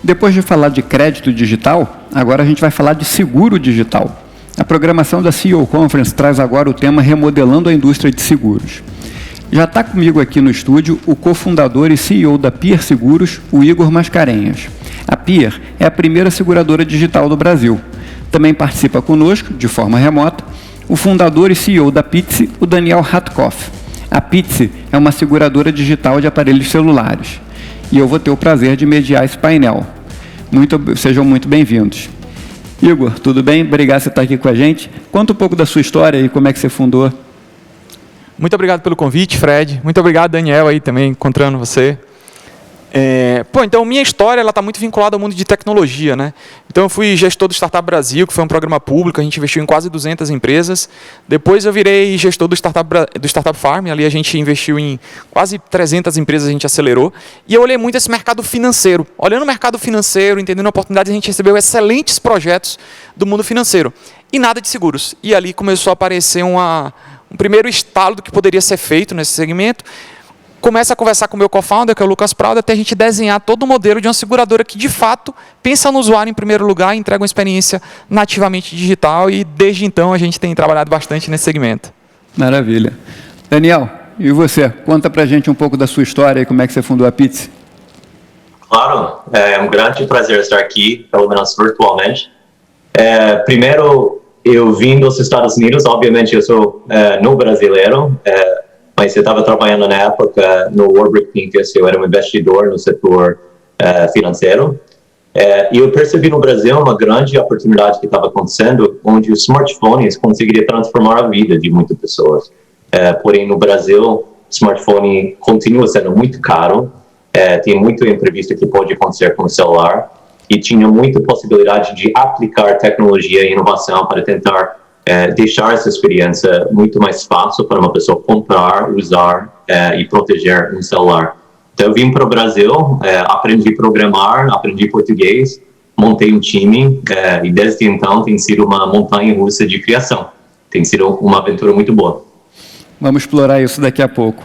Depois de falar de crédito digital, agora a gente vai falar de seguro digital. A programação da CEO Conference traz agora o tema Remodelando a Indústria de Seguros. Já está comigo aqui no estúdio o cofundador e CEO da Pier Seguros, o Igor Mascarenhas. A Pier é a primeira seguradora digital do Brasil. Também participa conosco, de forma remota, o fundador e CEO da Pitse, o Daniel Hatkoff. A Pitse é uma seguradora digital de aparelhos celulares. E eu vou ter o prazer de mediar esse painel. Sejam muito bem-vindos. Igor, tudo bem? Obrigado por você estar aqui com a gente. Conta um pouco da sua história e como é que você fundou. Muito obrigado pelo convite, Fred. Muito obrigado, Daniel, aí também, encontrando você. Então, minha história está muito vinculada ao mundo de tecnologia, né? Então, eu fui gestor do Startup Brasil, que foi um programa público, a gente investiu em quase 200 empresas. Depois, eu virei gestor do Startup Farm, ali a gente investiu em quase 300 empresas, a gente acelerou. E eu olhei muito esse mercado financeiro. Olhando o mercado financeiro, entendendo a oportunidade, a gente recebeu excelentes projetos do mundo financeiro. E nada de seguros. E ali começou a aparecer um primeiro estalo do que poderia ser feito nesse segmento. Começa a conversar com o meu co-founder, que é o Lucas Prado, até a gente desenhar todo o modelo de uma seguradora que, de fato, pensa no usuário em primeiro lugar e entrega uma experiência nativamente digital. E, desde então, a gente tem trabalhado bastante nesse segmento. Maravilha. Daniel, e você? Conta pra gente um pouco da sua história e como é que você fundou a Pitse. Claro, é um grande prazer estar aqui, pelo menos virtualmente. Primeiro, eu vim dos Estados Unidos, obviamente eu sou não brasileiro, mas eu estava trabalhando na época no Warburg Pincus, eu era um investidor no setor financeiro. E eu percebi no Brasil uma grande oportunidade que estava acontecendo, onde os smartphones conseguiriam transformar a vida de muitas pessoas. Porém, no Brasil, o smartphone continua sendo muito caro, tem muito imprevisto que pode acontecer com o celular, e tinha muita possibilidade de aplicar tecnologia e inovação para tentar deixar essa experiência muito mais fácil para uma pessoa comprar, usar e proteger um celular. Então, eu vim para o Brasil, aprendi a programar, aprendi português, montei um time e desde então tem sido uma montanha-russa de criação. Tem sido uma aventura muito boa. Vamos explorar isso daqui a pouco.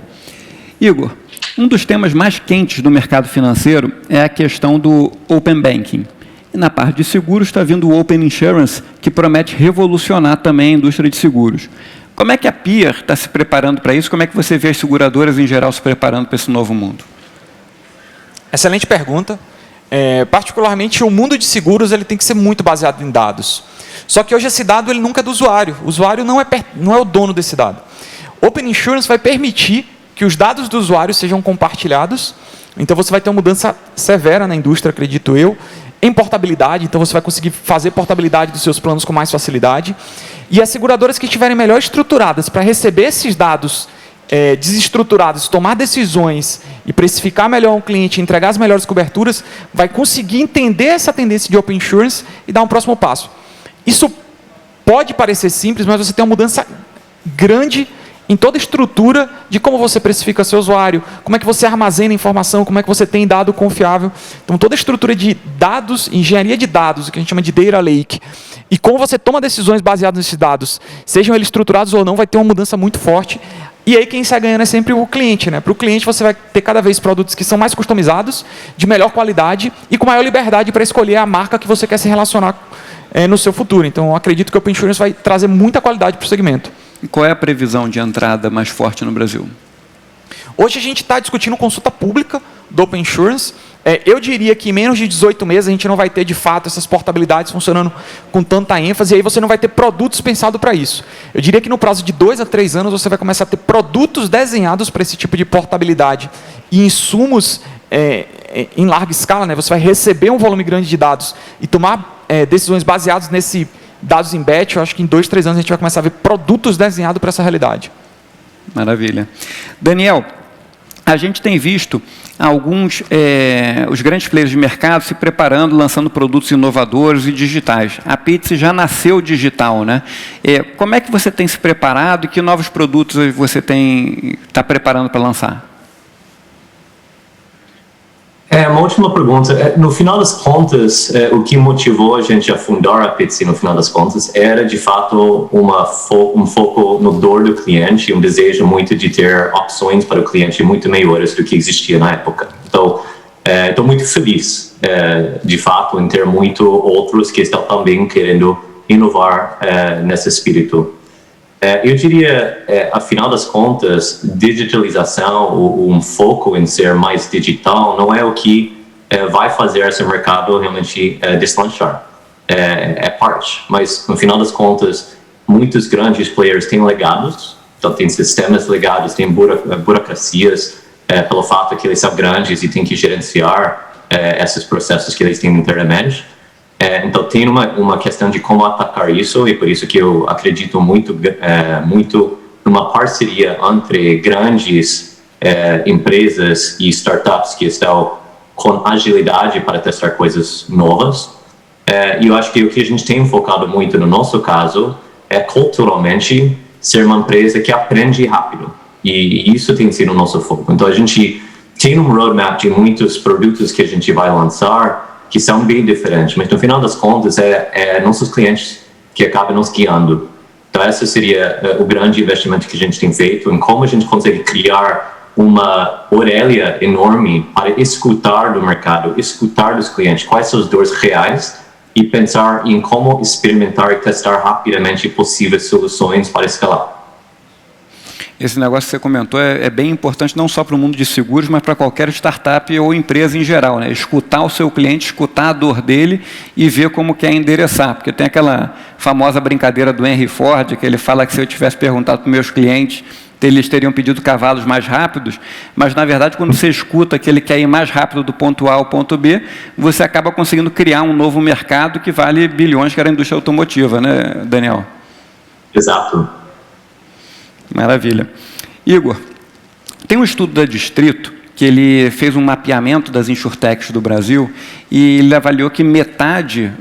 Igor, um dos temas mais quentes do mercado financeiro é a questão do Open Banking. E na parte de seguros está vindo o Open Insurance, que promete revolucionar também a indústria de seguros. Como é que a Pier está se preparando para isso? Como é que você vê as seguradoras em geral se preparando para esse novo mundo? Excelente pergunta. Particularmente, o mundo de seguros ele tem que ser muito baseado em dados. Só que hoje esse dado ele nunca é do usuário. O usuário não é o dono desse dado. Open Insurance vai permitir que os dados do usuário sejam compartilhados. Então, você vai ter uma mudança severa na indústria, acredito eu, em portabilidade. Então, você vai conseguir fazer portabilidade dos seus planos com mais facilidade. E as seguradoras que estiverem melhor estruturadas para receber esses dados desestruturados, tomar decisões e precificar melhor o cliente, entregar as melhores coberturas, vai conseguir entender essa tendência de Open Insurance e dar um próximo passo. Isso pode parecer simples, mas você tem uma mudança grande em toda a estrutura de como você precifica seu usuário, como é que você armazena informação, como é que você tem dado confiável. Então, toda a estrutura de dados, engenharia de dados, o que a gente chama de Data Lake, e como você toma decisões baseadas nesses dados, sejam eles estruturados ou não, vai ter uma mudança muito forte. E aí quem sai ganhando é sempre o cliente, né? Para o cliente você vai ter cada vez produtos que são mais customizados, de melhor qualidade e com maior liberdade para escolher a marca que você quer se relacionar no seu futuro. Então, eu acredito que o Open Insurance vai trazer muita qualidade para o segmento. E qual é a previsão de entrada mais forte no Brasil? Hoje a gente está discutindo consulta pública do Open Insurance. Eu diria que em menos de 18 meses a gente não vai ter, de fato, essas portabilidades funcionando com tanta ênfase, e aí você não vai ter produtos pensados para isso. Eu diria que no prazo de 2 a 3 anos você vai começar a ter produtos desenhados para esse tipo de portabilidade e insumos em larga escala, né? Você vai receber um volume grande de dados e tomar decisões baseadas nesse dados em batch. Eu acho que em 2, 3 anos a gente vai começar a ver produtos desenhados para essa realidade. Maravilha. Daniel, a gente tem visto alguns, os grandes players de mercado se preparando, lançando produtos inovadores e digitais. A Pitse já nasceu digital, né? Como é que você tem se preparado e que novos produtos você está preparando para lançar? Uma última pergunta. No final das contas, o que motivou a gente a fundar a Pitse, no final das contas, era, de fato, um foco no dor do cliente, um desejo muito de ter opções para o cliente muito maiores do que existia na época. Então, Estou muito feliz, de fato, em ter outros que estão também querendo inovar nesse espírito. Eu diria, afinal das contas, digitalização, um foco em ser mais digital, não é o que vai fazer esse mercado realmente deslanchar. É parte, mas no final das contas, muitos grandes players têm legados, então tem sistemas legados, tem burocracias, pelo fato que eles são grandes e têm que gerenciar esses processos que eles têm internamente. Então tem uma questão de como atacar isso, e por isso que eu acredito muito numa parceria entre grandes empresas e startups que estão com agilidade para testar coisas novas. E eu acho que o que a gente tem focado muito no nosso caso é culturalmente ser uma empresa que aprende rápido. E isso tem sido o nosso foco. Então a gente tem um roadmap de muitos produtos que a gente vai lançar que são bem diferentes, mas no final das contas nossos clientes que acabam nos guiando. Então esse seria o grande investimento que a gente tem feito em como a gente consegue criar uma orelha enorme para escutar do mercado, escutar dos clientes, quais são as dores reais e pensar em como experimentar e testar rapidamente possíveis soluções para escalar. Esse negócio que você comentou é bem importante não só para o mundo de seguros, mas para qualquer startup ou empresa em geral, né? Escutar o seu cliente, escutar a dor dele e ver como quer endereçar. Porque tem aquela famosa brincadeira do Henry Ford, que ele fala que se eu tivesse perguntado para meus clientes, eles teriam pedido cavalos mais rápidos, mas, na verdade, quando você escuta que ele quer ir mais rápido do ponto A ao ponto B, você acaba conseguindo criar um novo mercado que vale bilhões, que era a indústria automotiva, né, Daniel? Exato. Maravilha. Igor, tem um estudo da Distrito que ele fez um mapeamento das insurtechs do Brasil e ele avaliou que metade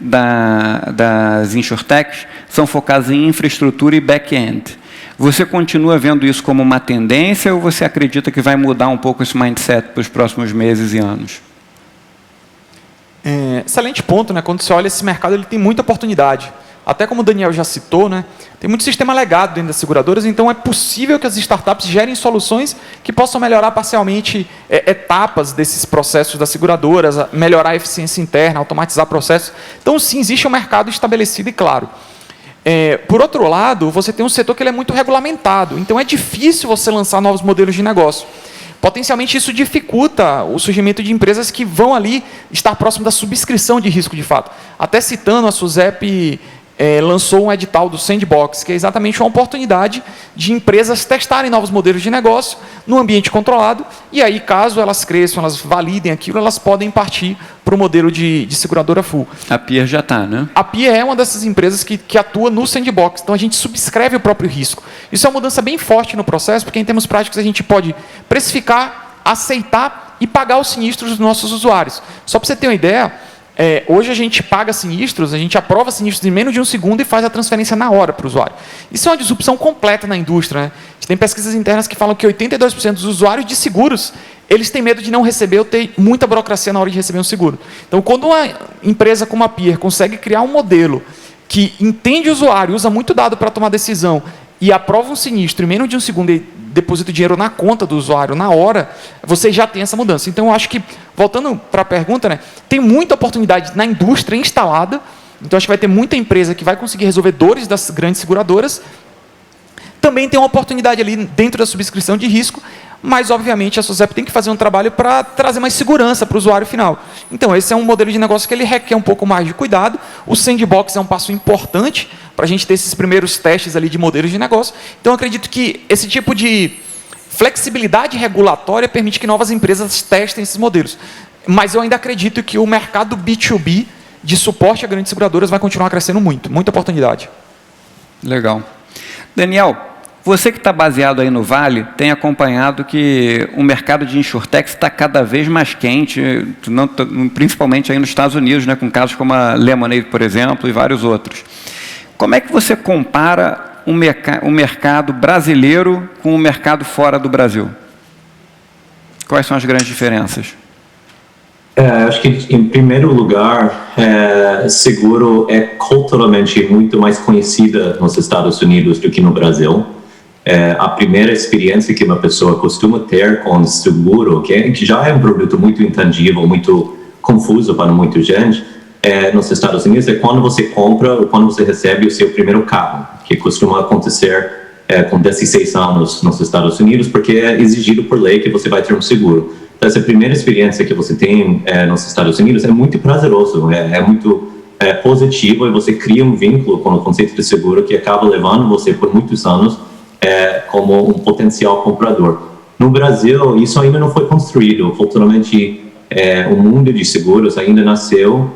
das insurtechs são focadas em infraestrutura e back-end. Você continua vendo isso como uma tendência ou você acredita que vai mudar um pouco esse mindset para os próximos meses e anos? Excelente ponto, né? Quando você olha esse mercado, ele tem muita oportunidade. Até como o Daniel já citou, né? Tem muito sistema legado dentro das seguradoras, então é possível que as startups gerem soluções que possam melhorar parcialmente etapas desses processos das seguradoras, melhorar a eficiência interna, automatizar processos. Então, sim, existe um mercado estabelecido e claro. Por outro lado, você tem um setor que ele é muito regulamentado, então é difícil você lançar novos modelos de negócio. Potencialmente isso dificulta o surgimento de empresas que vão ali estar próximo da subscrição de risco de fato. Até citando, a SUSEP lançou um edital do Sandbox, que é exatamente uma oportunidade de empresas testarem novos modelos de negócio no ambiente controlado, e aí, caso elas cresçam, elas validem aquilo, elas podem partir para o modelo de seguradora full. A Pier já está, né? A Pier é uma dessas empresas que atua no Sandbox, então a gente subscreve o próprio risco. Isso é uma mudança bem forte no processo, porque em termos práticos a gente pode precificar, aceitar e pagar os sinistros dos nossos usuários. Só para você ter uma ideia, hoje a gente paga sinistros, a gente aprova sinistros em menos de um segundo e faz a transferência na hora para o usuário. Isso é uma disrupção completa na indústria, né? A gente tem pesquisas internas que falam que 82% dos usuários de seguros, eles têm medo de não receber ou ter muita burocracia na hora de receber um seguro. Então, quando uma empresa como a Pier consegue criar um modelo que entende o usuário, usa muito dado para tomar decisão e aprova um sinistro em menos de um segundo e deposita o dinheiro na conta do usuário na hora, você já tem essa mudança. Então, eu acho que, voltando para a pergunta, né, tem muita oportunidade na indústria instalada, então acho que vai ter muita empresa que vai conseguir resolver dores das grandes seguradoras. Também tem uma oportunidade ali dentro da subscrição de risco, mas, obviamente, a SUSEP tem que fazer um trabalho para trazer mais segurança para o usuário final. Então, esse é um modelo de negócio que ele requer um pouco mais de cuidado. O Sandbox é um passo importante para a gente ter esses primeiros testes ali de modelos de negócio. Então, eu acredito que esse tipo de flexibilidade regulatória permite que novas empresas testem esses modelos. Mas eu ainda acredito que o mercado B2B de suporte a grandes seguradoras vai continuar crescendo muito. Muita oportunidade. Legal. Daniel, você que está baseado aí no Vale, tem acompanhado que o mercado de insurtech está cada vez mais quente, principalmente aí nos Estados Unidos, né, com casos como a Lemonade, por exemplo, e vários outros. Como é que você compara o mercado brasileiro com o mercado fora do Brasil? Quais são as grandes diferenças? Acho que, em primeiro lugar, seguro é culturalmente muito mais conhecida nos Estados Unidos do que no Brasil. a primeira experiência que uma pessoa costuma ter com seguro, que já é um produto muito intangível, muito confuso para muita gente, nos Estados Unidos, é quando você compra ou quando você recebe o seu primeiro carro, que costuma acontecer com 16 anos nos Estados Unidos, porque é exigido por lei que você vai ter um seguro. Então, essa primeira experiência que você tem nos Estados Unidos é muito prazeroso, é muito positivo, e você cria um vínculo com o conceito de seguro que acaba levando você por muitos anos como um potencial comprador. No Brasil, isso ainda não foi construído. Futuramente, o mundo de seguros ainda nasceu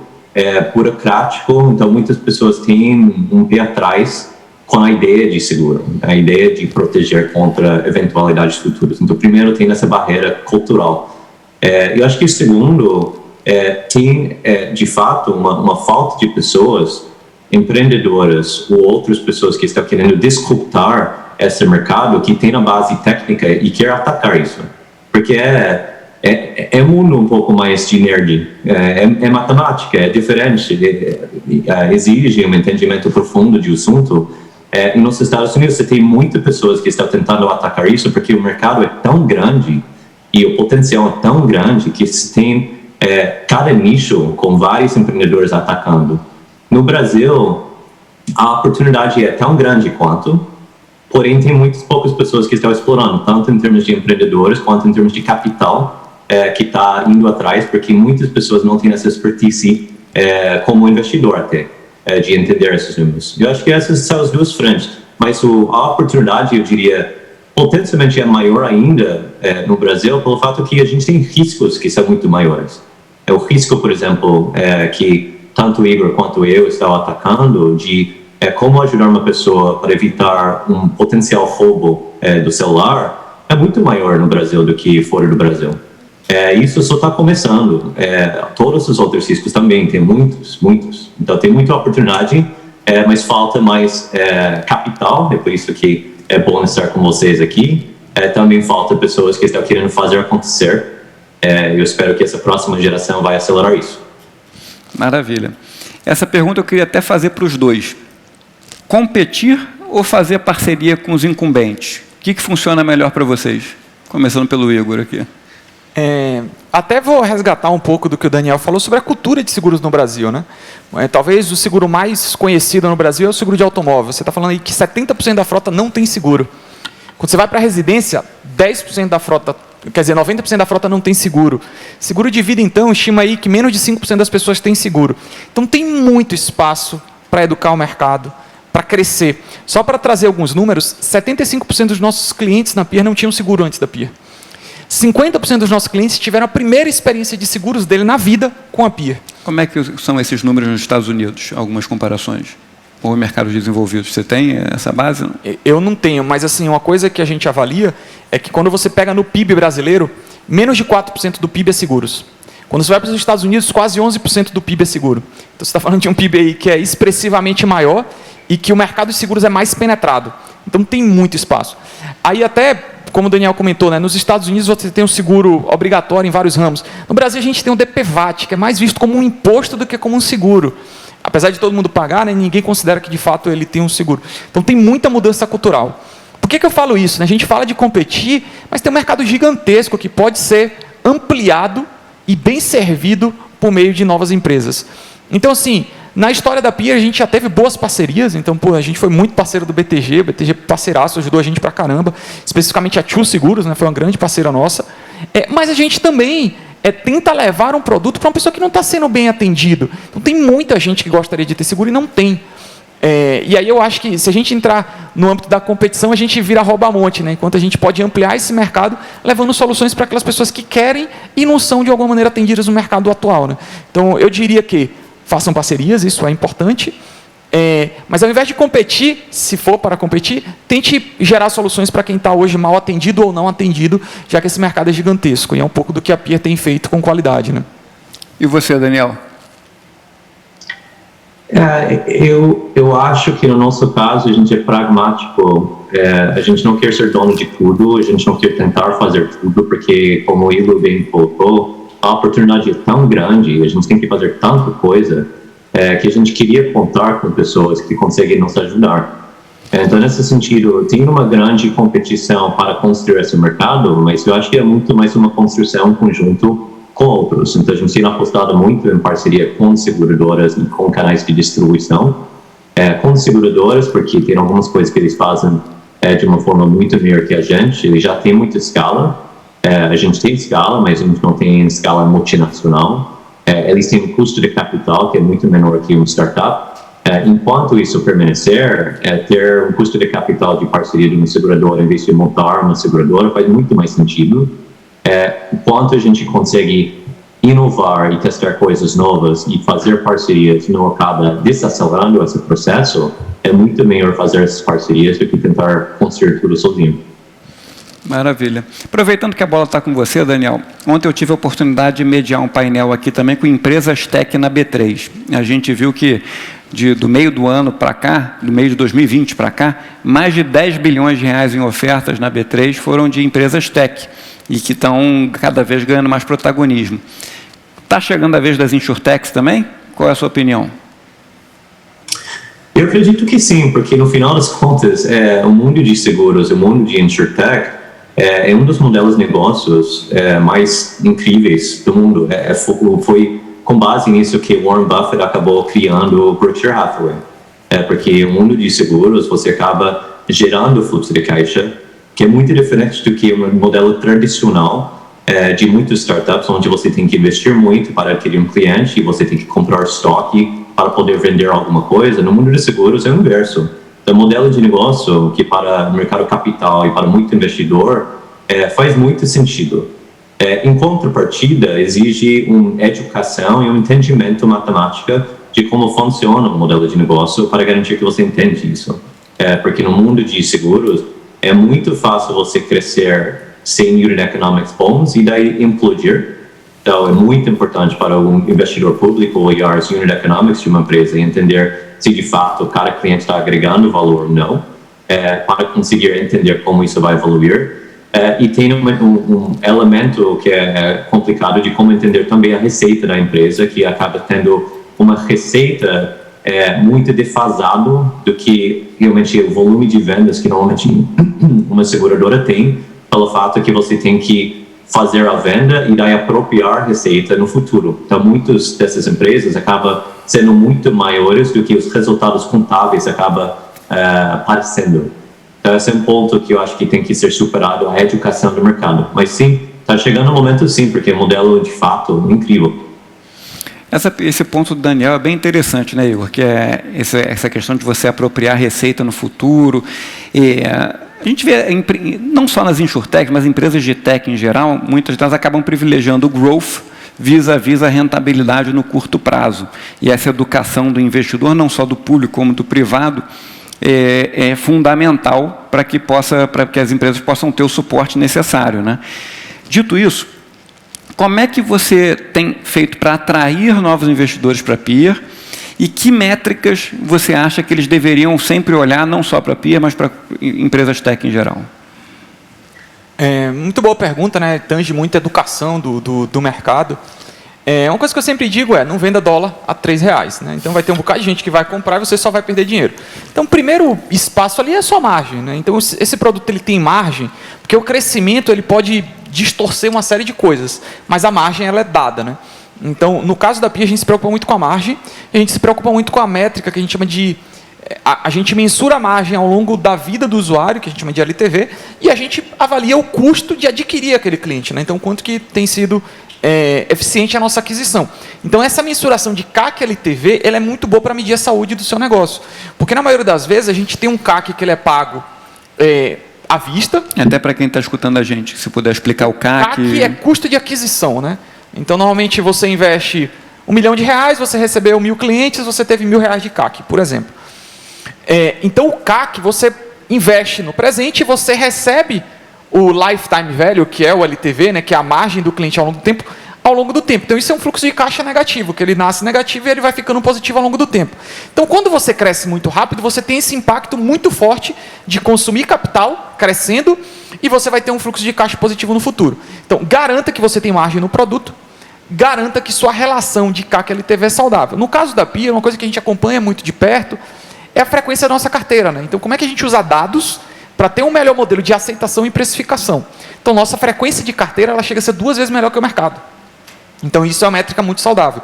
burocrático, então muitas pessoas têm um pé atrás com a ideia de seguro, a ideia de proteger contra eventualidades futuras. Então, primeiro, tem essa barreira cultural. Eu acho que, segundo, tem, de fato, uma falta de pessoas empreendedoras ou outras pessoas que estão querendo disruptar esse mercado, que tem a base técnica e quer atacar isso. Porque é um mundo um pouco mais de nerd, é matemática, é diferente, exige um entendimento profundo de assunto. E nos Estados Unidos você tem muitas pessoas que estão tentando atacar isso, porque o mercado é tão grande e o potencial é tão grande que se tem cada nicho com vários empreendedores atacando. No Brasil, a oportunidade é tão grande quanto, porém tem muitas poucas pessoas que estão explorando, tanto em termos de empreendedores quanto em termos de capital que está indo atrás, porque muitas pessoas não têm essa expertise como investidor até, de entender esses números. Eu acho que essas são as duas frentes, mas a oportunidade, eu diria, potencialmente é maior ainda no Brasil, pelo fato que a gente tem riscos que são muito maiores. O risco, por exemplo, que tanto o Igor quanto eu estão atacando, de como ajudar uma pessoa para evitar um potencial roubo do celular, é muito maior no Brasil do que fora do Brasil. Isso só está começando. Todos os outros riscos também, tem muitos. Então, tem muita oportunidade, mas falta mais capital, é por isso que é bom estar com vocês aqui. Também falta pessoas que estão querendo fazer acontecer. Eu espero que essa próxima geração vai acelerar isso. Maravilha. Essa pergunta eu queria até fazer para os dois. Competir ou fazer parceria com os incumbentes? O que funciona melhor para vocês? Começando pelo Igor aqui. Até vou resgatar um pouco do que o Daniel falou sobre a cultura de seguros no Brasil, né? Talvez o seguro mais conhecido no Brasil é o seguro de automóvel. Você está falando aí que 70% da frota não tem seguro. Quando você vai para a residência, 10% da frota, quer dizer, 90% da frota não tem seguro. Seguro de vida, então, estima aí que menos de 5% das pessoas têm seguro. Então, tem muito espaço para educar o mercado, para crescer. Só para trazer alguns números, 75% dos nossos clientes na PIR não tinham seguro antes da PIR. 50% dos nossos clientes tiveram a primeira experiência de seguros dele na vida com a PIR. Como é que são esses números nos Estados Unidos? Algumas comparações? Ou mercados desenvolvidos? Você tem essa base? Eu não tenho, mas assim, uma coisa que a gente avalia é que quando você pega no PIB brasileiro, menos de 4% do PIB é seguros. Quando você vai para os Estados Unidos, quase 11% do PIB é seguro. Então, você está falando de um PIB aí que é expressivamente maior e que o mercado de seguros é mais penetrado. Então, tem muito espaço. Aí até, como o Daniel comentou, né, nos Estados Unidos você tem um seguro obrigatório em vários ramos. No Brasil, a gente tem um DPVAT, que é mais visto como um imposto do que como um seguro. Apesar de todo mundo pagar, né, ninguém considera que, de fato, ele tem um seguro. Então, tem muita mudança cultural. Por que eu falo isso? A gente fala de competir, mas tem um mercado gigantesco que pode ser ampliado e bem servido por meio de novas empresas. Então, assim, na história da PIR, a gente já teve boas parcerias. Então, a gente foi muito parceiro do BTG. O BTG parceiraço, ajudou a gente pra caramba. Especificamente a Tio Seguros, né, foi uma grande parceira nossa. Mas a gente também tenta levar um produto para uma pessoa que não está sendo bem atendido. Então, tem muita gente que gostaria de ter seguro e não tem. E aí eu acho que, se a gente entrar no âmbito da competição, a gente vira rouba-monte, né? Enquanto a gente pode ampliar esse mercado, levando soluções para aquelas pessoas que querem e não são, de alguma maneira, atendidas no mercado atual, né? Então, eu diria que façam parcerias, isso é importante. Mas, ao invés de competir, se for para competir, tente gerar soluções para quem está hoje mal atendido ou não atendido, já que esse mercado é gigantesco. E é um pouco do que a PIR tem feito com qualidade, né? E você, Daniel? Eu acho que, no nosso caso, a gente é pragmático. A gente não quer ser dono de tudo, a gente não quer tentar fazer tudo, porque, como o Igor bem colocou, a oportunidade é tão grande, a gente tem que fazer tanta coisa, que a gente queria contar com pessoas que conseguem nos ajudar. Então, nesse sentido, tem uma grande competição para construir esse mercado, mas eu acho que é muito mais uma construção em conjunto com outros. Então, a gente tem apostado muito em parceria com seguradoras e com canais de distribuição. Com seguradoras, porque tem algumas coisas que eles fazem de uma forma muito melhor que a gente. Eles já têm muita escala. A gente tem escala, mas a gente não tem escala multinacional. Eles têm um custo de capital que é muito menor que um startup. Enquanto isso permanecer, ter um custo de capital de parceria de uma seguradora em vez de montar uma seguradora faz muito mais sentido. Enquanto a gente consegue inovar e testar coisas novas e fazer parcerias não acaba desacelerando esse processo, é muito melhor fazer essas parcerias do que tentar construir tudo sozinho. Maravilha. Aproveitando que a bola está com você, Daniel, ontem eu tive a oportunidade de mediar um painel aqui também com empresas tech na B3. A gente viu que do meio do ano para cá, do meio de 2020 para cá, mais de 10 bilhões de reais em ofertas na B3 foram de empresas tech e que estão cada vez ganhando mais protagonismo. Está chegando a vez das insurtechs também? Qual é a sua opinião? Eu acredito que sim, porque no final das contas, o mundo de seguros, o mundo de insurtech, é um dos modelos de negócios mais incríveis do mundo. Foi com base nisso que Warren Buffett acabou criando o Berkshire Hathaway. Porque o mundo de seguros, você acaba gerando fluxo de caixa, que é muito diferente do que um modelo tradicional de muitas startups, onde você tem que investir muito para adquirir um cliente e você tem que comprar estoque para poder vender alguma coisa. No mundo de seguros é o inverso. É um modelo de negócio que para o mercado capital e para muito investidor faz muito sentido. Em contrapartida, exige uma educação e um entendimento matemática de como funciona o modelo de negócio para garantir que você entende isso. Porque no mundo de seguros, é muito fácil você crescer sem unit economics bons e daí implodir. Então, é muito importante para um investidor público olhar os unit economics de uma empresa e entender se de fato cada cliente está agregando valor ou não, para conseguir entender como isso vai evoluir. E tem um elemento que é complicado de como entender também a receita da empresa, que acaba tendo uma receita muito defasado do que realmente o volume de vendas que normalmente uma seguradora tem, pelo fato que você tem que fazer a venda e daí apropriar a receita no futuro. Então, muitas dessas empresas acabam sendo muito maiores do que os resultados contábeis acabam aparecendo. Então, esse é um ponto que eu acho que tem que ser superado, a educação do mercado. Mas sim, está chegando o momento sim, porque é um modelo de fato incrível. Esse ponto do Daniel é bem interessante, né, Igor? Que é essa questão de você apropriar a receita no futuro. A gente vê, não só nas insurtechs, mas empresas de tech em geral, muitas delas acabam privilegiando o growth vis-à-vis a rentabilidade no curto prazo. E essa educação do investidor, não só do público como do privado, é fundamental para que as empresas possam ter o suporte necessário, né? Dito isso, como é que você tem feito para atrair novos investidores para a Peer e que métricas você acha que eles deveriam sempre olhar, não só para a Peer, mas para empresas tech em geral? Muito boa pergunta, né? Tange muito a educação do mercado. Uma coisa que eu sempre digo não venda dólar a R$3, né? Então vai ter um bocado de gente que vai comprar e você só vai perder dinheiro. Então o primeiro espaço ali é só margem, né? Então esse produto ele tem margem, porque o crescimento ele pode distorcer uma série de coisas, mas a margem ela é dada, né? Então no caso da Peer a gente se preocupa muito com a margem, a gente se preocupa muito com a métrica que a gente chama de a gente mensura a margem ao longo da vida do usuário, que a gente chama de LTV, e a gente avalia o custo de adquirir aquele cliente, né? Então quanto que tem sido eficiente a nossa aquisição. Então, essa mensuração de CAC e LTV, ela é muito boa para medir a saúde do seu negócio. Porque, na maioria das vezes, a gente tem um CAC que ele é pago à vista. Até para quem está escutando a gente, se puder explicar o CAC. CAC é custo de aquisição, né? Então, normalmente, você investe R$1 milhão, você recebeu 1.000 clientes, você teve R$1.000 de CAC, por exemplo. Então, o CAC, você investe no presente e você recebe o lifetime value, que é o LTV, né, que é a margem do cliente ao longo do tempo. Então, isso é um fluxo de caixa negativo, que ele nasce negativo e ele vai ficando positivo ao longo do tempo. Então, quando você cresce muito rápido, você tem esse impacto muito forte de consumir capital crescendo e você vai ter um fluxo de caixa positivo no futuro. Então, garanta que você tem margem no produto, garanta que sua relação de CAC e LTV é saudável. No caso da Peer, uma coisa que a gente acompanha muito de perto é a frequência da nossa carteira, né? Então, como é que a gente usa dados para ter um melhor modelo de aceitação e precificação? Então, nossa frequência de carteira ela chega a ser 2 vezes melhor que o mercado. Então, isso é uma métrica muito saudável.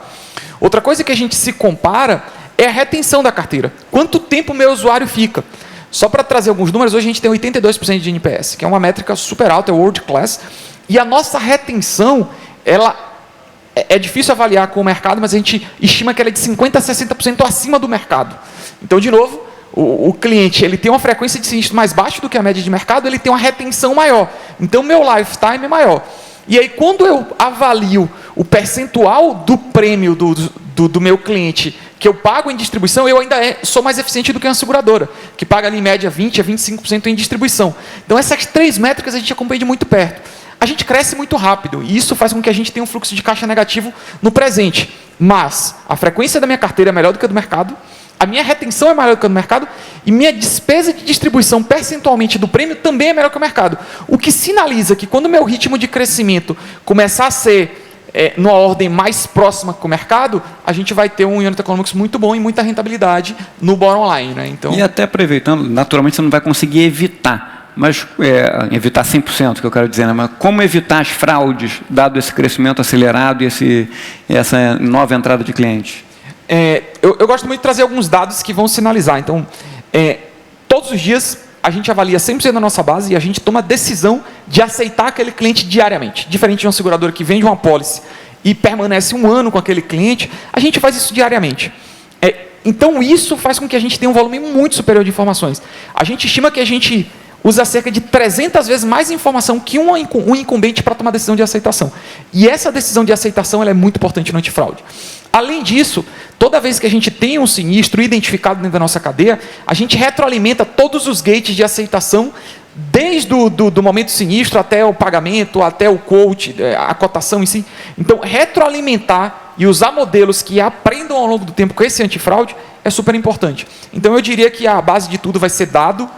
Outra coisa que a gente se compara é a retenção da carteira. Quanto tempo o meu usuário fica? Só para trazer alguns números, hoje a gente tem 82% de NPS, que é uma métrica super alta, é world class. E a nossa retenção, ela é difícil avaliar com o mercado, mas a gente estima que ela é de 50% a 60% acima do mercado. Então, de novo, o cliente ele tem uma frequência de sinistro mais baixa do que a média de mercado, ele tem uma retenção maior. Então, meu lifetime é maior. E aí, quando eu avalio o percentual do prêmio do meu cliente que eu pago em distribuição, eu ainda sou mais eficiente do que uma seguradora, que paga ali em média 20% a 25% em distribuição. Então, essas 3 métricas a gente acompanha de muito perto. A gente cresce muito rápido, e isso faz com que a gente tenha um fluxo de caixa negativo no presente. Mas a frequência da minha carteira é melhor do que a do mercado, a minha retenção é maior do que a do mercado, e minha despesa de distribuição percentualmente do prêmio também é melhor que o mercado. O que sinaliza que quando o meu ritmo de crescimento começar a ser numa ordem mais próxima com o mercado, a gente vai ter um unit economics muito bom e muita rentabilidade no bottom line, né? Então, e até aproveitando, naturalmente você não vai conseguir evitar, mas evitar 100%, que eu quero dizer, né? Mas como evitar as fraudes, dado esse crescimento acelerado e essa nova entrada de clientes? Eu gosto muito de trazer alguns dados que vão sinalizar. Então, todos os dias a gente avalia 100% da nossa base e a gente toma a decisão de aceitar aquele cliente diariamente. Diferente de uma seguradora que vende uma pólice e permanece 1 ano com aquele cliente, a gente faz isso diariamente. Então, isso faz com que a gente tenha um volume muito superior de informações. A gente estima que a gente usa cerca de 300 vezes mais informação que um incumbente para tomar decisão de aceitação. E essa decisão de aceitação ela é muito importante no antifraude. Além disso, toda vez que a gente tem um sinistro identificado dentro da nossa cadeia, a gente retroalimenta todos os gates de aceitação, desde do momento sinistro até o pagamento, até o quote, a cotação em si. Então, retroalimentar e usar modelos que aprendam ao longo do tempo com esse antifraude é super importante. Então, eu diria que a base de tudo vai ser dado.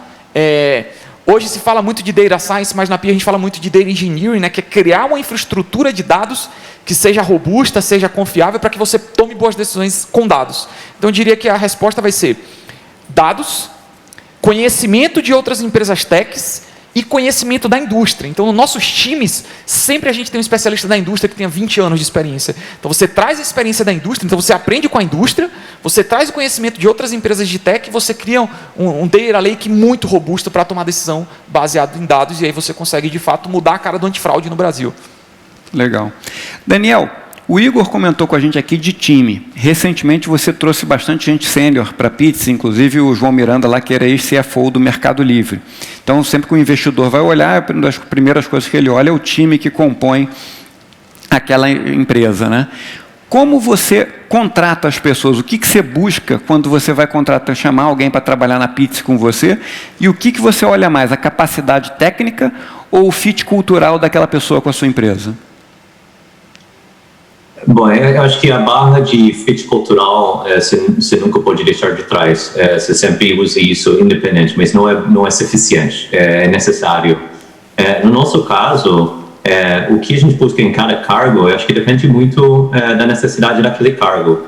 Hoje se fala muito de data science, mas na PI a gente fala muito de data engineering, né, que é criar uma infraestrutura de dados que seja robusta, seja confiável, para que você tome boas decisões com dados. Então, eu diria que a resposta vai ser dados, conhecimento de outras empresas techs e conhecimento da indústria. Então, nos nossos times, sempre a gente tem um especialista da indústria que tenha 20 anos de experiência. Então, você traz a experiência da indústria, então você aprende com a indústria, você traz o conhecimento de outras empresas de tech, você cria um data lake muito robusto para tomar decisão baseado em dados, e aí você consegue, de fato, mudar a cara do antifraude no Brasil. Legal. Daniel, o Igor comentou com a gente aqui de time. Recentemente você trouxe bastante gente sênior para a Pitts, inclusive o João Miranda lá, que era ex-CFO do Mercado Livre. Então, sempre que o investidor vai olhar, uma das primeiras coisas que ele olha é o time que compõe aquela empresa, né? Como você contrata as pessoas? O que você busca quando você vai contratar, chamar alguém para trabalhar na Pitts com você? E o que você olha mais? A capacidade técnica ou o fit cultural daquela pessoa com a sua empresa? Bom, eu acho que a barra de fit cultural você nunca pode deixar de trás. Você sempre usa isso independente, mas não é suficiente. É necessário. No nosso caso, o que a gente busca em cada cargo, eu acho que depende muito da necessidade daquele cargo.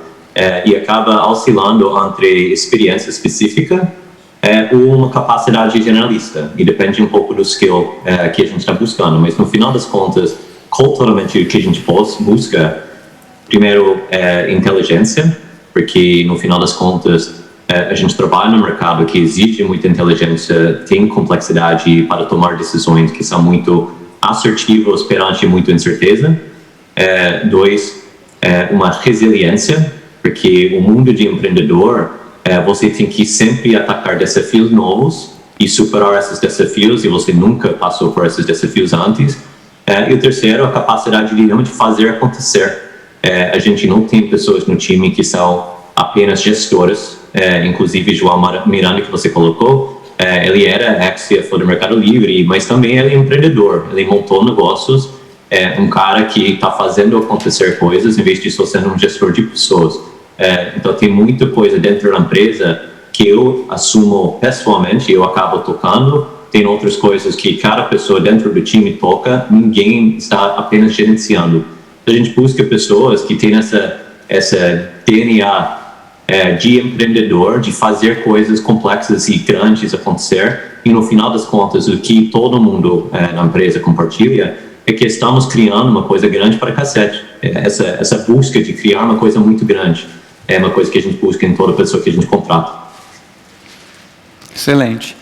E acaba oscilando entre experiência específica ou uma capacidade generalista. E depende um pouco do skill que a gente está buscando. Mas no final das contas, culturalmente, o que a gente busca, primeiro, inteligência, porque no final das contas a gente trabalha no mercado que exige muita inteligência, tem complexidade para tomar decisões que são muito assertivas perante muita incerteza. 2, uma resiliência, porque o mundo de empreendedor, você tem que sempre atacar desafios novos e superar esses desafios, e você nunca passou por esses desafios antes. E o terceiro, a capacidade de fazer acontecer. A gente não tem pessoas no time que são apenas gestoras, inclusive João Miranda, que você colocou, ele era ex-CFO do Mercado Livre, mas também ele é empreendedor, ele montou negócios, um cara que está fazendo acontecer coisas em vez de só sendo um gestor de pessoas. Então tem muita coisa dentro da empresa que eu assumo pessoalmente, eu acabo tocando, tem outras coisas que cada pessoa dentro do time toca, ninguém está apenas gerenciando. A gente busca pessoas que têm essa DNA de empreendedor, de fazer coisas complexas e grandes acontecer, e no final das contas o que todo mundo na empresa compartilha é que estamos criando uma coisa grande para cacete. Essa busca de criar uma coisa muito grande é uma coisa que a gente busca em toda pessoa que a gente contrata. Excelente.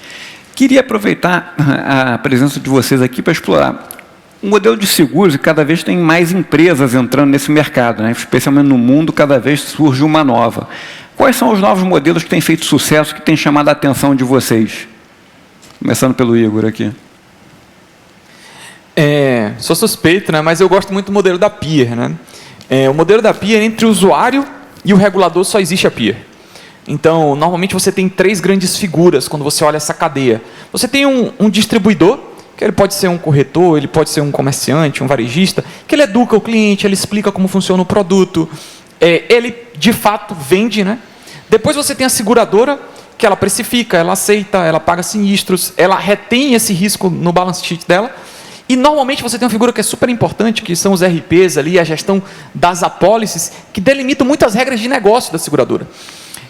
Queria aproveitar a presença de vocês aqui para explorar o modelo de seguros, e cada vez tem mais empresas entrando nesse mercado, né? Especialmente no mundo, cada vez surge uma nova. Quais são os novos modelos que têm feito sucesso, que têm chamado a atenção de vocês? Começando pelo Igor aqui. Sou suspeito, né? Mas eu gosto muito do modelo da peer, né? O modelo da peer, entre o usuário e o regulador, só existe a peer. Então, normalmente você tem 3 grandes figuras quando você olha essa cadeia. Você tem um distribuidor, que ele pode ser um corretor, ele pode ser um comerciante, um varejista, que ele educa o cliente, ele explica como funciona o produto, ele de fato vende, né? Depois você tem a seguradora, que ela precifica, ela aceita, ela paga sinistros, ela retém esse risco no balance sheet dela. E normalmente você tem uma figura que é super importante, que são os RPs ali, a gestão das apólices, que delimitam muitas regras de negócio da seguradora.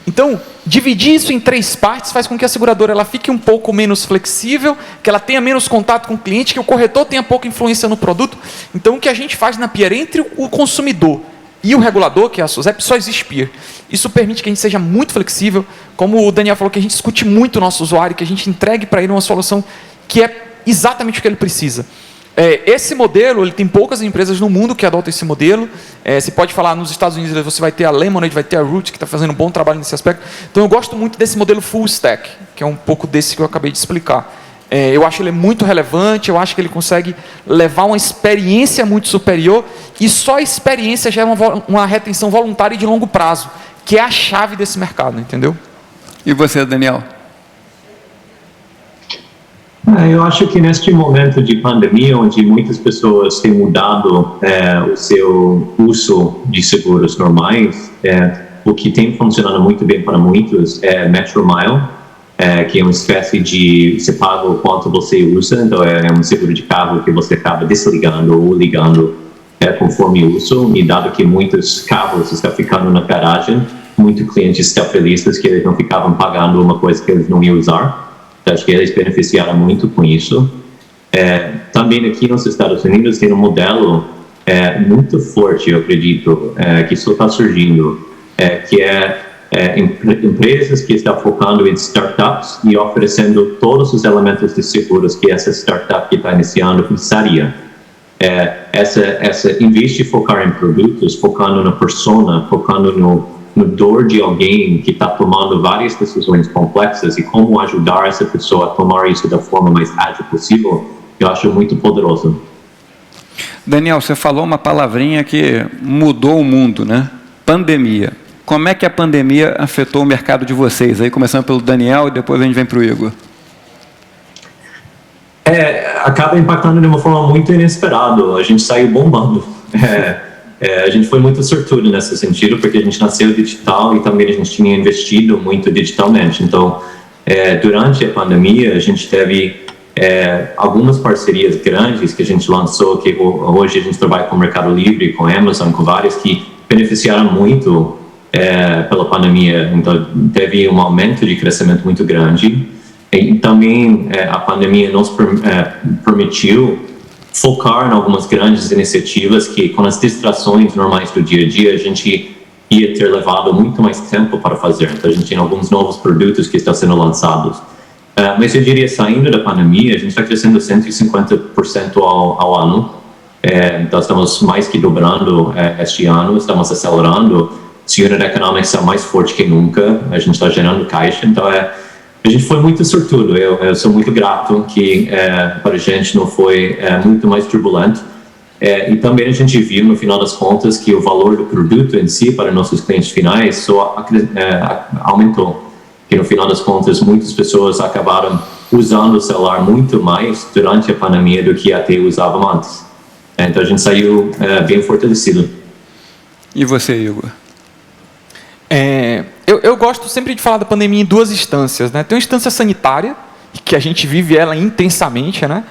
Então, dividir isso em 3 partes faz com que a seguradora ela fique um pouco menos flexível, que ela tenha menos contato com o cliente, que o corretor tenha pouca influência no produto. Então, o que a gente faz na peer entre o consumidor e o regulador, que é a SUSEP, só existe peer. Isso permite que a gente seja muito flexível, como o Daniel falou, que a gente escute muito o nosso usuário, que a gente entregue para ele uma solução que é exatamente o que ele precisa. Esse modelo, ele tem poucas empresas no mundo que adotam esse modelo. Você pode falar, nos Estados Unidos você vai ter a Lemonade, vai ter a Root, que está fazendo um bom trabalho nesse aspecto. Então eu gosto muito desse modelo full stack, que é um pouco desse que eu acabei de explicar. Eu acho ele muito relevante, eu acho que ele consegue levar uma experiência muito superior, e só a experiência gera uma retenção voluntária e de longo prazo, que é a chave desse mercado, entendeu? E você, Daniel? Eu acho que neste momento de pandemia, onde muitas pessoas têm mudado o seu uso de seguros normais, o que tem funcionado muito bem para muitos é Metromile, que é uma espécie de, você paga o quanto você usa, então é um seguro de carro que você acaba desligando ou ligando conforme o uso, e dado que muitos carros estão ficando na garagem, muitos clientes estão felizes que eles não ficavam pagando uma coisa que eles não iam usar. Acho que eles beneficiaram muito com isso. Também aqui nos Estados Unidos tem um modelo muito forte, eu acredito, que só está surgindo, que empresas que estão focando em startups e oferecendo todos os elementos de seguros que essa startup que está iniciando precisaria. Em vez de focar em produtos, focando na persona, focando no dor de alguém que está tomando várias decisões complexas e como ajudar essa pessoa a tomar isso da forma mais ágil possível, eu acho muito poderoso. Daniel, você falou uma palavrinha que mudou o mundo, né? Pandemia. Como é que a pandemia afetou o mercado de vocês? Aí começando pelo Daniel e depois a gente vem para o Igor. Acaba impactando de uma forma muito inesperada. A gente saiu bombando. A gente foi muito sortudo nesse sentido, porque a gente nasceu digital e também a gente tinha investido muito digitalmente. Então, durante a pandemia, a gente teve algumas parcerias grandes que a gente lançou, que hoje a gente trabalha com o Mercado Livre, com a Amazon, com várias que beneficiaram muito pela pandemia. Então, teve um aumento de crescimento muito grande. E também a pandemia nos permitiu focar em algumas grandes iniciativas que, com as distrações normais do dia a dia, a gente ia ter levado muito mais tempo para fazer. Então, a gente tem alguns novos produtos que estão sendo lançados. Mas eu diria, saindo da pandemia, a gente está crescendo 150% ao ano. Então, estamos mais que dobrando este ano, estamos acelerando. Os unit economics são mais fortes que nunca, a gente está gerando caixa. Então, a gente foi muito sortudo. Eu sou muito grato que para a gente não foi muito mais turbulento. E também a gente viu, no final das contas, que o valor do produto em si para nossos clientes finais só aumentou. Que no final das contas, muitas pessoas acabaram usando o celular muito mais durante a pandemia do que até usavam antes. Então a gente saiu bem fortalecido. E você, Igor? Eu gosto sempre de falar da pandemia em 2 instâncias, né? Tem uma instância sanitária, que a gente vive ela intensamente, né?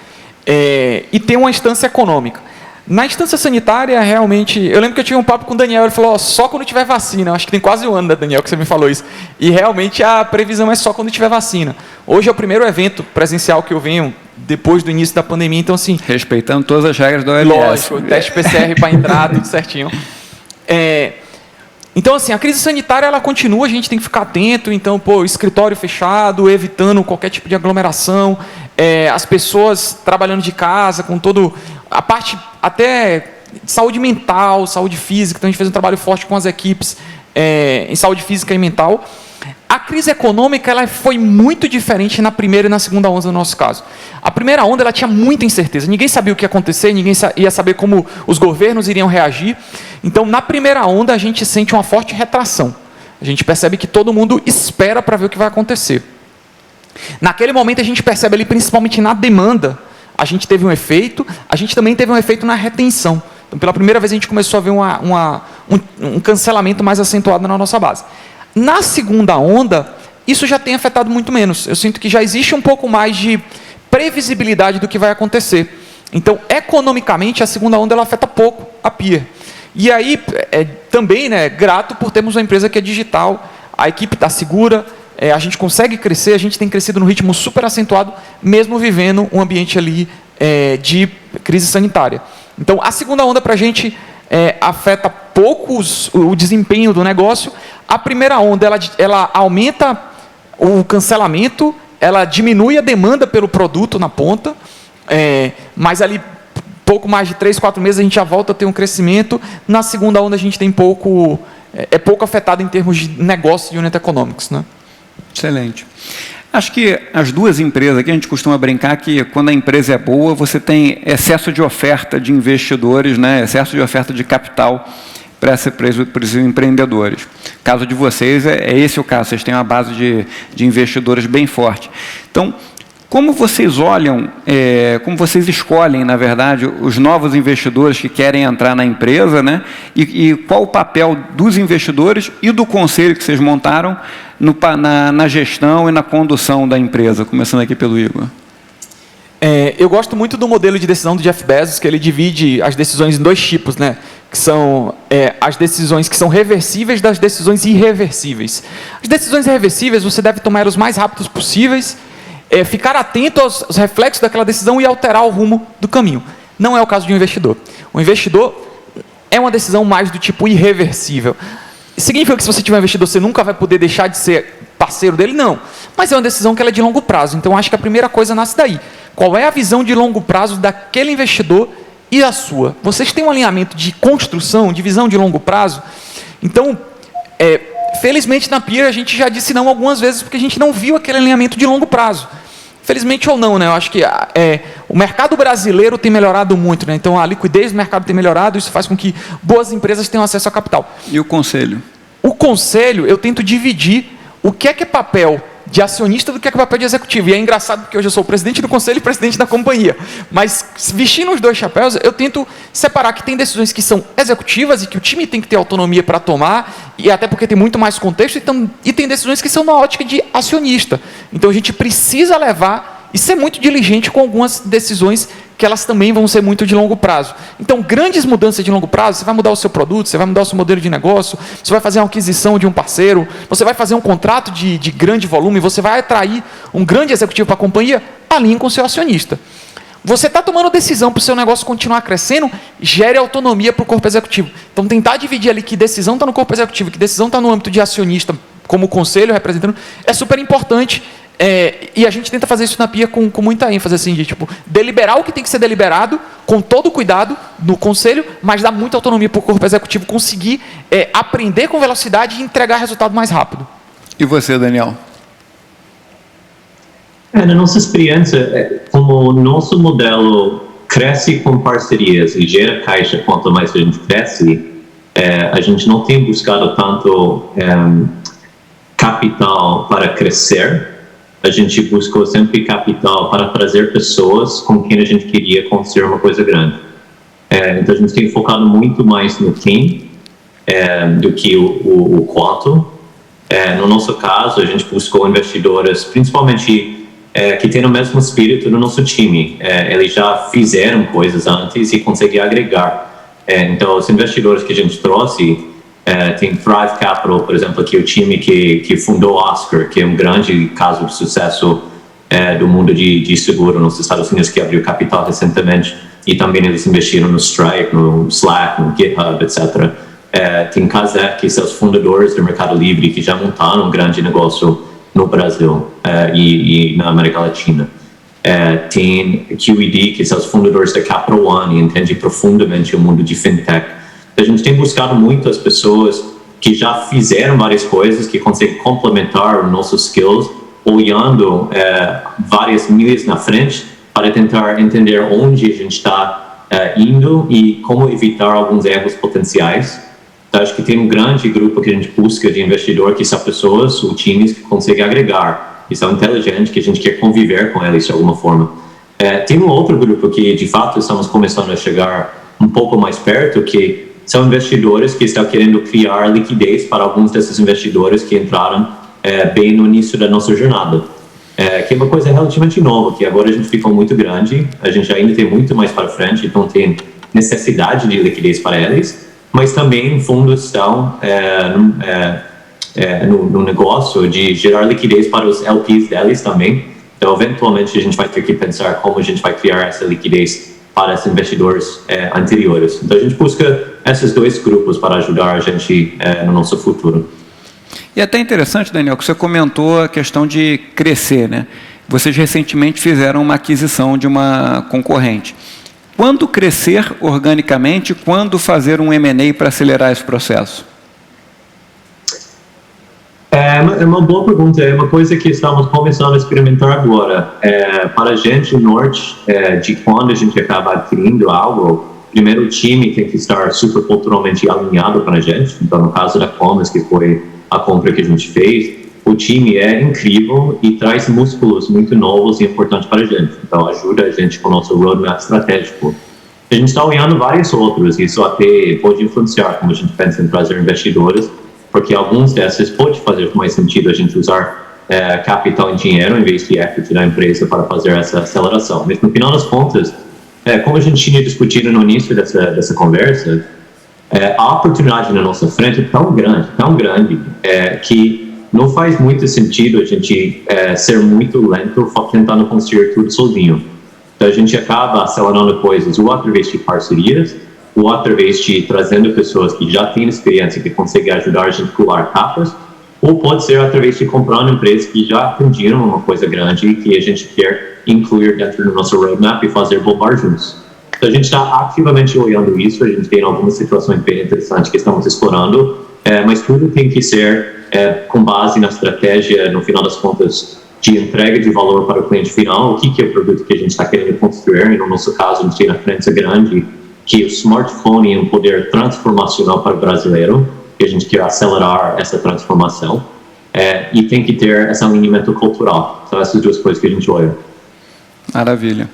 E tem uma instância econômica. Na instância sanitária, realmente, eu lembro que eu tive um papo com o Daniel, ele falou, só quando tiver vacina. Eu acho que tem quase um ano, né, Daniel, que você me falou isso. E realmente a previsão é só quando tiver vacina. Hoje é o primeiro evento presencial que eu venho depois do início da pandemia, então assim... Respeitando todas as regras da OMS. Lógico, teste PCR para entrar, tudo certinho. Então, assim, a crise sanitária, ela continua, a gente tem que ficar atento, então, escritório fechado, evitando qualquer tipo de aglomeração, as pessoas trabalhando de casa, com todo... A parte até de saúde mental, saúde física, então a gente fez um trabalho forte com as equipes em saúde física e mental. A crise econômica, ela foi muito diferente na primeira e na segunda onda no nosso caso. A primeira onda, ela tinha muita incerteza, ninguém sabia o que ia acontecer, ninguém ia saber como os governos iriam reagir. Então, na primeira onda, a gente sente uma forte retração. A gente percebe que todo mundo espera para ver o que vai acontecer. Naquele momento, a gente percebe ali, principalmente na demanda, a gente teve um efeito, a gente também teve um efeito na retenção. Então, pela primeira vez, a gente começou a ver um cancelamento mais acentuado na nossa base. Na segunda onda, isso já tem afetado muito menos. Eu sinto que já existe um pouco mais de previsibilidade do que vai acontecer. Então, economicamente, a segunda onda ela afeta pouco a Peer. E aí, também, né, grato por termos uma empresa que é digital, a equipe está segura, a gente consegue crescer, a gente tem crescido num ritmo super acentuado, mesmo vivendo um ambiente ali de crise sanitária. Então, a segunda onda para a gente afeta pouco o desempenho do negócio. A primeira onda, ela aumenta o cancelamento, ela diminui a demanda pelo produto na ponta, mas ali, pouco mais de 3, 4 meses, a gente já volta a ter um crescimento. Na segunda onda, a gente tem pouco afetado em termos de negócio e unit economics, né? Excelente. Acho que as duas empresas aqui, a gente costuma brincar que quando a empresa é boa, você tem excesso de oferta de investidores, né? Excesso de oferta de capital para esses empreendedores. O caso de vocês é esse o caso, vocês têm uma base de investidores bem forte. Então, como vocês olham, como vocês escolhem, na verdade, os novos investidores que querem entrar na empresa, né? E qual o papel dos investidores e do conselho que vocês montaram na gestão e na condução da empresa? Começando aqui pelo Igor. Eu gosto muito do modelo de decisão do Jeff Bezos, que ele divide as decisões em 2 tipos, né? Que são as decisões que são reversíveis das decisões irreversíveis. As decisões irreversíveis, você deve tomar os mais rápidos possíveis, ficar atento aos reflexos daquela decisão e alterar o rumo do caminho. Não é o caso de um investidor. O investidor é uma decisão mais do tipo irreversível. Significa que se você tiver um investidor, você nunca vai poder deixar de ser parceiro dele? Não. Mas é uma decisão que ela é de longo prazo. Então, acho que a primeira coisa nasce daí. Qual é a visão de longo prazo daquele investidor e a sua? Vocês têm um alinhamento de construção, de visão de longo prazo? Então, felizmente na Peer a gente já disse não algumas vezes porque a gente não viu aquele alinhamento de longo prazo. Felizmente ou não, né? Eu acho que o mercado brasileiro tem melhorado muito, né? Então a liquidez do mercado tem melhorado, isso faz com que boas empresas tenham acesso a capital. E o conselho? O conselho, eu tento dividir o que é papel de acionista do que é papel de executivo. E é engraçado porque hoje eu sou o presidente do conselho e presidente da companhia. Mas vestindo os 2 chapéus, eu tento separar que tem decisões que são executivas e que o time tem que ter autonomia para tomar, e até porque tem muito mais contexto, e tem decisões que são na ótica de acionista. Então a gente precisa levar e ser muito diligente com algumas decisões que elas também vão ser muito de longo prazo. Então, grandes mudanças de longo prazo, você vai mudar o seu produto, você vai mudar o seu modelo de negócio, você vai fazer uma aquisição de um parceiro, você vai fazer um contrato de grande volume, você vai atrair um grande executivo para a companhia, alinhe com o seu acionista. Você está tomando decisão para o seu negócio continuar crescendo, gere autonomia para o corpo executivo. Então, tentar dividir ali que decisão está no corpo executivo, que decisão está no âmbito de acionista, como conselho representando, é super importante. E a gente tenta fazer isso na Peer com muita ênfase, assim, de tipo, deliberar o que tem que ser deliberado, com todo o cuidado no conselho, mas dar muita autonomia para o corpo executivo conseguir aprender com velocidade e entregar resultado mais rápido. E você, Daniel? Na nossa experiência, como o nosso modelo cresce com parcerias e gera caixa quanto mais a gente cresce, a gente não tem buscado tanto capital para crescer. A gente buscou sempre capital para trazer pessoas com quem a gente queria construir uma coisa grande. Então, a gente tem focado muito mais no quem do que o quanto. No nosso caso, a gente buscou investidores, principalmente que têm o mesmo espírito do nosso time. Eles já fizeram coisas antes e conseguem agregar. Então, os investidores que a gente trouxe, tem Thrive Capital, por exemplo, que é o time que fundou Oscar, que é um grande caso de sucesso do mundo de seguro nos Estados Unidos, que abriu capital recentemente, e também eles investiram no Stripe, no Slack, no GitHub, etc. Tem Kazek, que são os fundadores do Mercado Livre, que já montaram um grande negócio no Brasil e na América Latina. Tem QED, que são os fundadores da Capital One, e entende profundamente o mundo de fintech. A gente tem buscado muito as pessoas que já fizeram várias coisas, que conseguem complementar os nossos skills, olhando várias milhas na frente, para tentar entender onde a gente está indo e como evitar alguns erros potenciais. Então, acho que tem um grande grupo que a gente busca de investidor, que são pessoas ou times que conseguem agregar, que são inteligentes, que a gente quer conviver com eles de alguma forma. Tem um outro grupo que, de fato, estamos começando a chegar um pouco mais perto, que são investidores que estão querendo criar liquidez para alguns desses investidores que entraram bem no início da nossa jornada. Que é uma coisa relativamente nova, que agora a gente ficou muito grande, a gente ainda tem muito mais para frente, então tem necessidade de liquidez para eles, mas também fundos estão no negócio de gerar liquidez para os LPs deles também. Então, eventualmente, a gente vai ter que pensar como a gente vai criar essa liquidez para esses investidores anteriores. Então, a gente busca esses dois grupos para ajudar a gente no nosso futuro. E é até interessante, Daniel, que você comentou a questão de crescer, né? Vocês recentemente fizeram uma aquisição de uma concorrente. Quando crescer organicamente, quando fazer um M&A para acelerar esse processo? É uma boa pergunta, é uma coisa que estamos começando a experimentar agora. Para a gente, o norte de quando a gente acaba adquirindo algo, primeiro o time tem que estar super culturalmente alinhado para a gente. Então, no caso da Comas, que foi a compra que a gente fez, o time é incrível e traz músculos muito novos e importantes para a gente. Então, ajuda a gente com o nosso roadmap estratégico. A gente está olhando vários outros, e isso até pode influenciar como a gente pensa em trazer investidores, porque alguns desses pode fazer mais sentido a gente usar capital em dinheiro em vez de equity da empresa para fazer essa aceleração. Mas, no final das contas, como a gente tinha discutido no início dessa conversa, a oportunidade na nossa frente é tão grande, que não faz muito sentido a gente ser muito lento tentando construir tudo sozinho. Então, a gente acaba acelerando coisas ou através de parcerias, ou através de trazendo pessoas que já têm experiência, que conseguem ajudar a gente a pular etapas, ou pode ser através de comprando empresas que já atingiram uma coisa grande e que a gente quer incluir dentro do nosso roadmap e fazer bombar juntos. Então, a gente está ativamente olhando isso, a gente tem algumas situações bem interessantes que estamos explorando, mas tudo tem que ser com base na estratégia, no final das contas, de entrega de valor para o cliente final, o que é o produto que a gente está querendo construir, e no nosso caso, a gente tem a frente grande, que o smartphone é um poder transformacional para o brasileiro, que a gente quer acelerar essa transformação, e tem que ter esse alinhamento cultural. São essas duas coisas que a gente olha. Maravilha.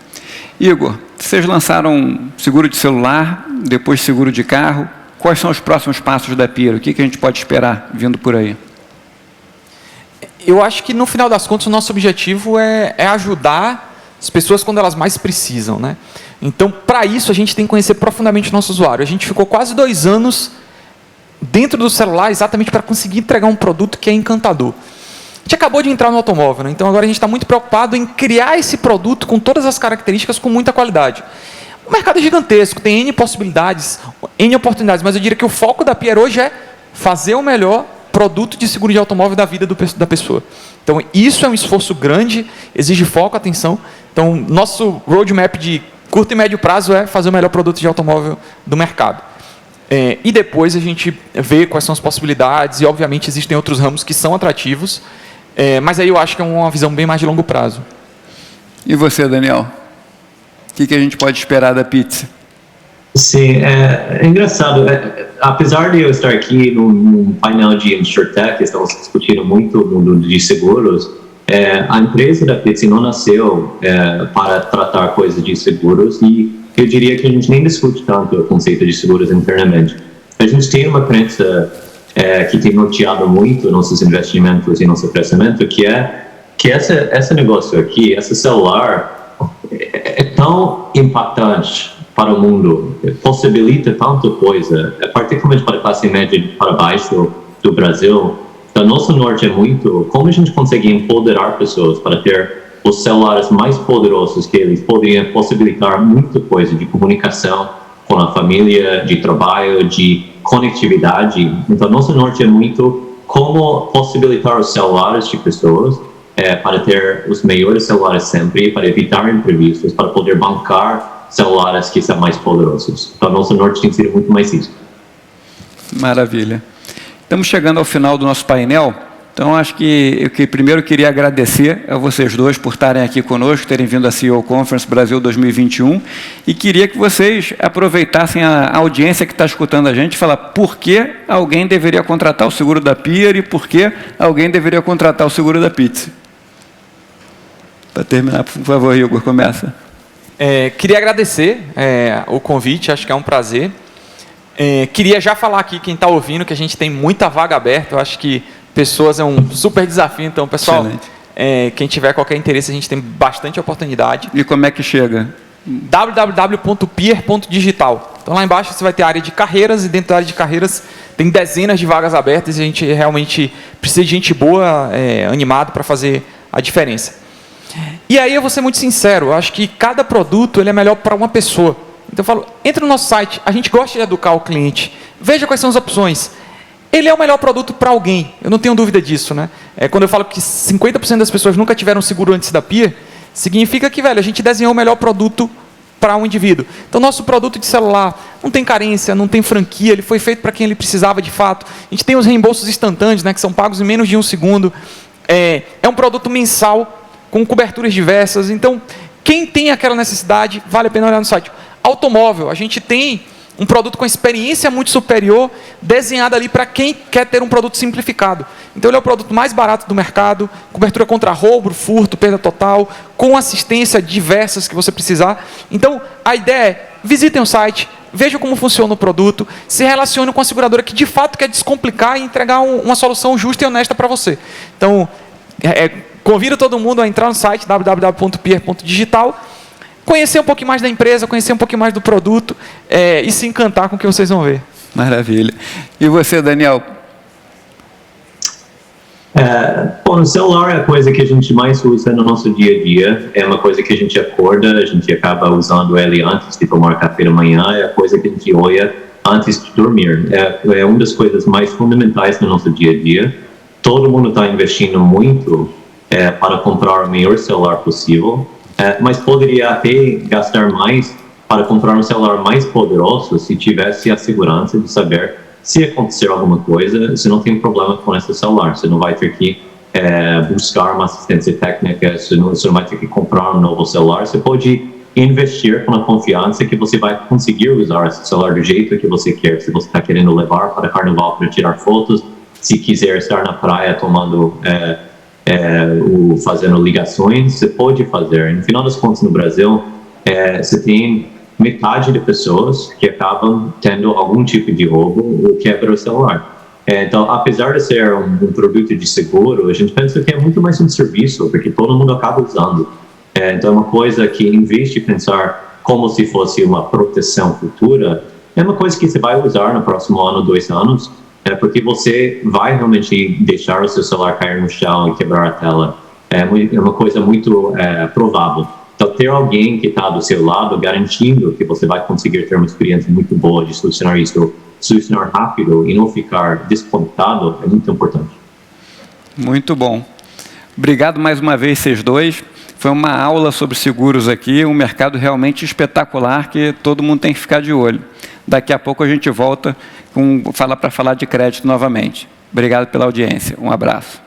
Igor, vocês lançaram seguro de celular, depois seguro de carro. Quais são os próximos passos da Pira? O que a gente pode esperar vindo por aí? Eu acho que, no final das contas, o nosso objetivo é ajudar as pessoas quando elas mais precisam, né? Então, para isso, a gente tem que conhecer profundamente o nosso usuário. A gente ficou quase 2 anos dentro do celular exatamente para conseguir entregar um produto que é encantador. A gente acabou de entrar no automóvel, né? Então agora a gente está muito preocupado em criar esse produto com todas as características, com muita qualidade. O mercado é gigantesco, tem N possibilidades, N oportunidades, mas eu diria que o foco da Pira hoje é fazer o melhor produto de seguro de automóvel da vida da pessoa. Então isso é um esforço grande, exige foco, atenção. Então nosso roadmap de curto e médio prazo é fazer o melhor produto de automóvel do mercado. E depois a gente vê quais são as possibilidades, e obviamente existem outros ramos que são atrativos, mas aí eu acho que é uma visão bem mais de longo prazo. E você, Daniel? O que a gente pode esperar da Pizza? Sim, é engraçado. Apesar de eu estar aqui num painel de InsurTech, estamos discutindo muito o mundo de seguros, a empresa da Pizza não nasceu para tratar coisas de seguros, e eu diria que a gente nem discute tanto o conceito de seguros internamente. A gente tem uma crença que tem norteado muito nossos investimentos e nosso crescimento, que é que esse negócio aqui, esse celular, é tão impactante para o mundo, possibilita tanta coisa, particularmente para a classe média para baixo do Brasil. Então, nosso norte é muito como a gente consegue empoderar pessoas para ter os celulares mais poderosos, que eles poderiam possibilitar muita coisa de comunicação com a família, de trabalho, de conectividade. Então, nosso norte é muito como possibilitar os celulares de pessoas para ter os melhores celulares sempre, para evitar imprevistos, para poder bancar celulares que são mais poderosos. Então, nosso norte tem sido muito mais isso. Maravilha. Estamos chegando ao final do nosso painel. Então, acho que eu primeiro queria agradecer a vocês dois por estarem aqui conosco, terem vindo à CEO Conference Brasil 2021, e queria que vocês aproveitassem a audiência que está escutando a gente e falar por que alguém deveria contratar o seguro da Pier e por que alguém deveria contratar o seguro da Pizzi. Para terminar, por favor, Igor, começa. Queria agradecer o convite, acho que é um prazer. Queria já falar aqui, quem está ouvindo, que a gente tem muita vaga aberta, eu acho que pessoas é um super desafio, então, pessoal, quem tiver qualquer interesse, a gente tem bastante oportunidade. E como é que chega? www.pier.digital. Então, lá embaixo você vai ter a área de carreiras, e dentro da área de carreiras tem dezenas de vagas abertas, e a gente realmente precisa de gente boa, animado para fazer a diferença. E aí eu vou ser muito sincero, eu acho que cada produto ele é melhor para uma pessoa. Então eu falo, entre no nosso site, a gente gosta de educar o cliente, veja quais são as opções. Ele é o melhor produto para alguém, eu não tenho dúvida disso, né? Quando eu falo que 50% das pessoas nunca tiveram seguro antes da Pier, significa que, velho, a gente desenhou o melhor produto para um indivíduo. Então, nosso produto de celular não tem carência, não tem franquia, ele foi feito para quem ele precisava de fato. A gente tem os reembolsos instantâneos, né, que são pagos em menos de 1 segundo. É um produto mensal, com coberturas diversas. Então, quem tem aquela necessidade, vale a pena olhar no site. Automóvel, a gente tem um produto com experiência muito superior, desenhado ali para quem quer ter um produto simplificado. Então, ele é o produto mais barato do mercado, cobertura contra roubo, furto, perda total, com assistência diversas que você precisar. Então, a ideia é, visitem o site, vejam como funciona o produto, se relacione com a seguradora que de fato quer descomplicar e entregar uma solução justa e honesta para você. Então, convido todo mundo a entrar no site www.pier.digital, conhecer um pouquinho mais da empresa, conhecer um pouquinho mais do produto e se encantar com o que vocês vão ver. Maravilha. E você, Daniel? Bom, o celular é a coisa que a gente mais usa no nosso dia a dia. É uma coisa que a gente acorda, a gente acaba usando ele antes de tomar café da manhã, é a coisa que a gente olha antes de dormir. É uma das coisas mais fundamentais no nosso dia a dia. Todo mundo está investindo muito para comprar o melhor celular possível, mas poderia até gastar mais para comprar um celular mais poderoso se tivesse a segurança de saber se acontecer alguma coisa, você não tem problema com esse celular, você não vai ter que buscar uma assistência técnica, você não vai ter que comprar um novo celular, você pode investir com a confiança que você vai conseguir usar esse celular do jeito que você quer. Se você está querendo levar para carnaval para tirar fotos, se quiser estar na praia tomando fazendo ligações, você pode fazer. No final das contas, no Brasil, você tem metade de pessoas que acabam tendo algum tipo de roubo ou quebra o celular. Então, apesar de ser um produto de seguro, a gente pensa que é muito mais um serviço, porque todo mundo acaba usando. Então, é uma coisa que, em vez de pensar como se fosse uma proteção futura, é uma coisa que você vai usar no próximo ano, 2 anos, porque você vai realmente deixar o seu celular cair no chão e quebrar a tela. É uma coisa muito provável. Então, ter alguém que está do seu lado garantindo que você vai conseguir ter uma experiência muito boa de solucionar isso, solucionar rápido e não ficar desconectado é muito importante. Muito bom. Obrigado mais uma vez, vocês dois. Foi uma aula sobre seguros aqui, um mercado realmente espetacular que todo mundo tem que ficar de olho. Daqui a pouco a gente volta para falar de crédito novamente. Obrigado pela audiência. Um abraço.